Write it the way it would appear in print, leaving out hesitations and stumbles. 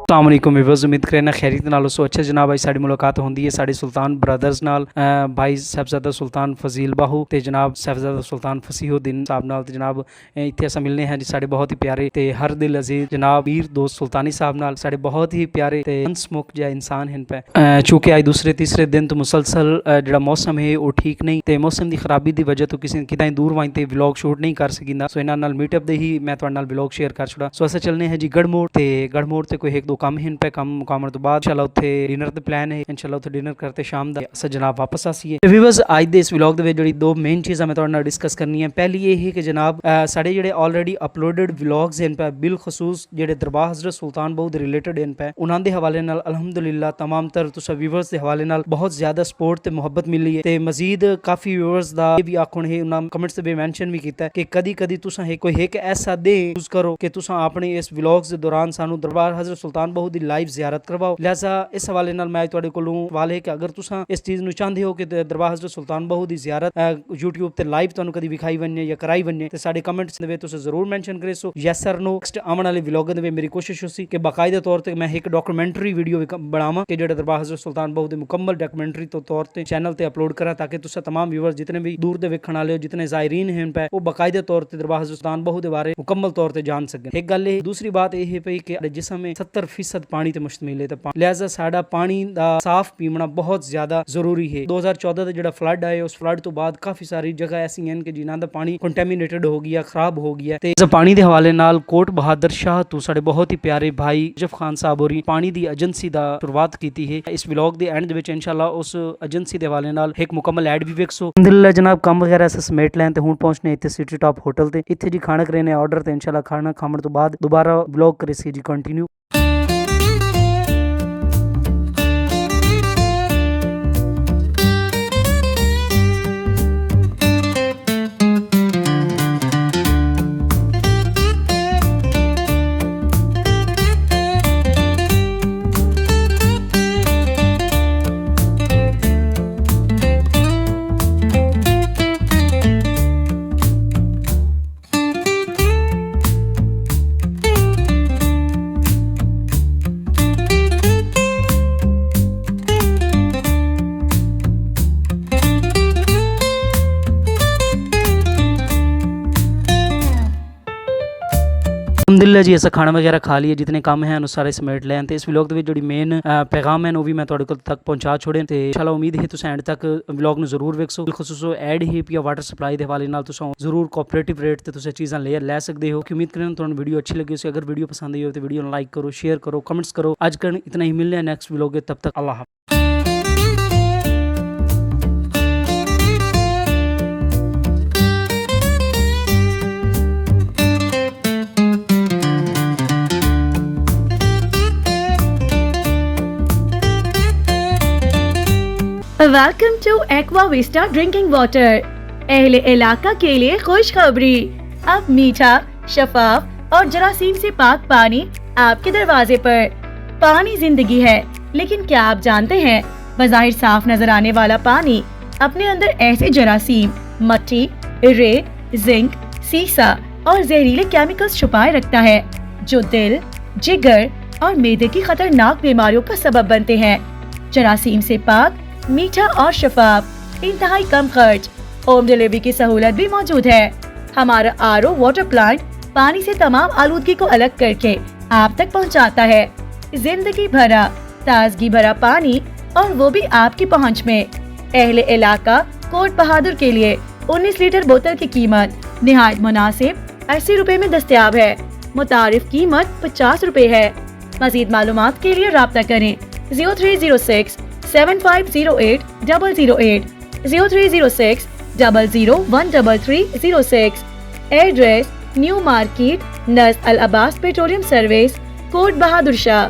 अस्सलाम वालेकुम व्यूअर्स, उम्मीद करें ना खैरियत नाल सो अच्छा जनाब। आज साडी मुलाकात होंदी है साडे सुल्तान ब्रदर्स नाल, भाई साहबजादा सुल्तान फजील बाहू ते जनाब साहबजादा सुल्तान फसीहुद्दीन साहब नाल। ते जनाब इत्थे असां मिलने हैं जी साडे बहुत ही प्यारे ते हर दिल अजीज जनाब मीर दोस्त सुल्तानी साहब नाल, साडे बहुत ही प्यारे ते अनस्मोक जा इंसान हैं पे। चूँकि आज दूसरे तीसरे दिन तो मुसलसल जिहड़ा मौसम है वो ठीक नहीं, ते मौसम की खराबी की वजह तो किसी कितें दूर वाई ते व्लॉग शूट नहीं कर सकिंदा। सो इन्हां नाल मीटअप दे ही मैं तुहाडे नाल व्लॉग शेयर कर छुड़ा। सो असां चलने हैं जी गढ़मोड़ ते कोई एक दो काम हैं पे, काम मुकामण तो बाद इंशाल्लाह उत्थे डिनर दा प्लान है। इंशाल्लाह उत्थे डिनर करते शाम दा असां जनाब वापस आसीए। व्यूअर्स आज दे इस व्लॉग दे विच जेहड़ी दो मेन चीज़ां मैं तुहाडे नाल डिस्कस करनी है। पहली ये है कि जनाब साडे जेहड़े ऑलरेडी अपलोडेड व्लॉग्स हैं पे, बिलखसूस जेहड़े दरबार हज़रत सुल्तान बहू दे रिलेटेड हैं पे, उन्हां दे हवाले नाल अल्हम्दुलिल्लाह तमाम तर तुसां व्यूअर्स दे हवाले नाल बहुत ज़्यादा सपोर्ट ते मुहब्बत मिली है। ते मजीद काफ़ी व्यूअर्स दा भी आखण है, उन्हां कमेंट्स ते भी मैंशन भी कीता कि कदी कदी तुसां कोई एक ऐसा दे यूज़ करो कि तुसां अपने इस व्लॉग्स दे दौरान सानू दरबार हज़रत सुल्तान बहू दी लाइव ज़ियारत करवाओ। लिहाजा इस हवाले नाल मैं तुहाडे कोलों सवाल है कि अगर तुसां इस चीज़ नूं चाहते हो कि दरबार हज़रत सुल्तान बहू दी ज़ियारत यूट्यूब ते लाइव तुहानू कदी विखाई वने या कराई वने ते साडे कमेंट्स दे विच तुसीं जरूर मैंशन करे सो यस और नो। नेक्स्ट आने वाले व्लॉगां दे विच मेरी कोशिश होसी कि बाकायदा तौर ते मैं एक डॉक्यूमेंट्री वीडियो बनावां कि जेहड़ा दरबार हज़रत सुल्तान बहू दे मुकम्मल डॉक्यूमेंट्री तौर ते चैनल ते अपलोड करा, ताकि तुसां तमाम व्यूअर्स जितने भी दूर दे वेखण वाले जितने ज़ायरीन हैं पे वो बाकायदा तौर ते दरबार हज़रत सुल्तान बहू दे बारे मुकम्मल तौर ते जान सकें। एक गल है। दूसरी बात यह है पई कि जिस्म 70% पानी ते मुश्तमिल है, तो लिहाजा साडा पानी दा साफ पीना बहुत ज्यादा जरूरी है। 2014 का जो फ्लड आए उस फ्लड तो बाद काफी सारी जगह ऐसी हैं कि जिन्हां दा पानी कंटेमिनेटेड हो गया, खराब हो गया। ते इस पानी के हवाले नाल कोट बहादुर शाह तो साडे बहुत ही प्यारे भाई जफ खान साहब होरी पानी दी एजेंसी दा शुरुआत की है। इस व्लॉग दे एंड दे विच इंशाल्लाह उस एजेंसी दे हवाले नाल एक मुकम्मल ऐड भी वेखसो। अल्हम्दुलिल्लाह जनाब काम वगैरह अस समेट लैन ते हुण पहुंचने इत्थे सिटी टॉप होटल ते इत्थे जी खाना करेने ऑर्डर ते इंशाल्लाह खाना खाण तो बाद दोबारा व्लॉग करेसी जी कंटिन्यू। अल्हम्दुलिल्लाह जी ऐसा खाना वगैरह खा लिया, जितने काम हैं उस सारे समेट लें। तो इस व्लॉग के जो मेन पैगाम है वो भी मैं तुहाडे कोल तक पहुँचा छोड़े। तो इंशाल्लाह उम्मीद है तुसीं एंड तक व्लॉग में जरूर वेखसो। बिलखसूस ऐड ही पिया वाटर सप्लाई के हवाले नाल तुसीं जरूर कोऑपरेटिव रेट ते तुसीं चीज़ां ले सकते हो। उम्मीद करें तुहानू वीडियो अच्छी लगी हो। अगर वीडियो पसंद आई हो तो वीडियो लाइक करो, शेयर करो, कमेंट्स करो। आज कल इतना ही मिलने नेक्स्ट व्लॉग, तब तक अल्लाह हाफ़िज़। Welcome to Aqua Vista drinking water. अहले इलाका के लिए खुशखबरी, अब मीठा, शफाफ और जरासीम से पाक पानी आपके दरवाजे पर। पानी जिंदगी है, लेकिन क्या आप जानते हैं बज़ाहिर साफ नजर आने वाला पानी अपने अंदर ऐसे जरासीम, मट्टी, रेत, जिंक, सीसा और जहरीले केमिकल्स छुपाए रखता है जो दिल, जिगर और मैदे की खतरनाक बीमारियों का सबब बनते हैं। जरासीम से पाक, मीठा और शफाफ, इंतहाई कम खर्च, होम डिलीवरी की सहूलत भी मौजूद है। हमारा आरओ वाटर प्लांट पानी से तमाम आलूदगी को अलग करके आप तक पहुंचाता है। जिंदगी भरा ताजगी भरा पानी, और वो भी आपकी पहुंच में। अहले इलाका कोट बहादुर के लिए 19 लीटर बोतल की कीमत निहायत मुनासिब 80 रुपए में दस्तयाब है। मुतारिफ कीमत 50 रुपए है। मजीद मालूमात के लिए राब्ता करें 0306 7508 008 0306 00133306। Address new market, Naz al Abbas petroleum service, Kot Bahadur Shah.